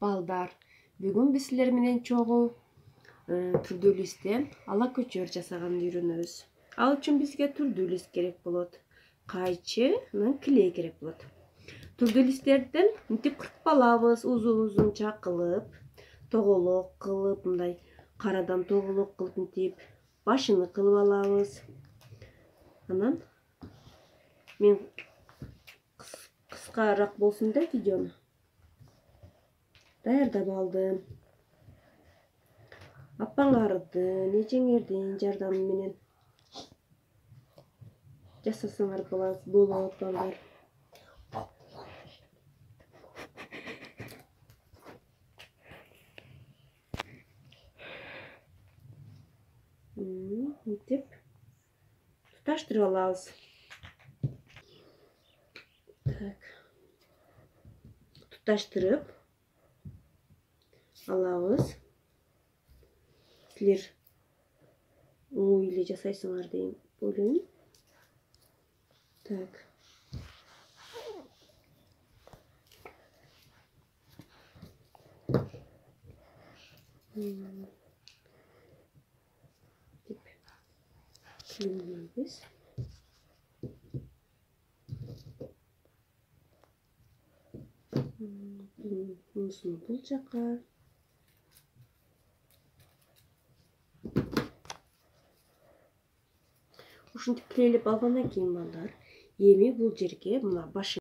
Балдар, бүгүн биз силер менен чогуу түрдүү листтен ала көчөр жасаганды үйрөнөбүз. Ал үчүн бизге түрдүү лист керек болот. Кайчынын клей керек болот. Түрдүү листтерден мынтип кыркып алабыз, узун-узунча кылып, тоголок кылып, мындай карадан тоголок кылып мынтип башыны кылып алабыз. Анан мен кыскараак болсун деп видеону даярдап алдым. Апаңардын, эжеңердин жардамы менен жасасаңар болот балдар. Мынтип туташтырып алабыз. Туташтырып алабыз. Силер оңой эле жасайсыңар деп ойлойм. Так. Клейлейбиз. Мунусун бул жака. Ушинтип клейлеп алгандан кийин балдар, эми бул жерге мына башы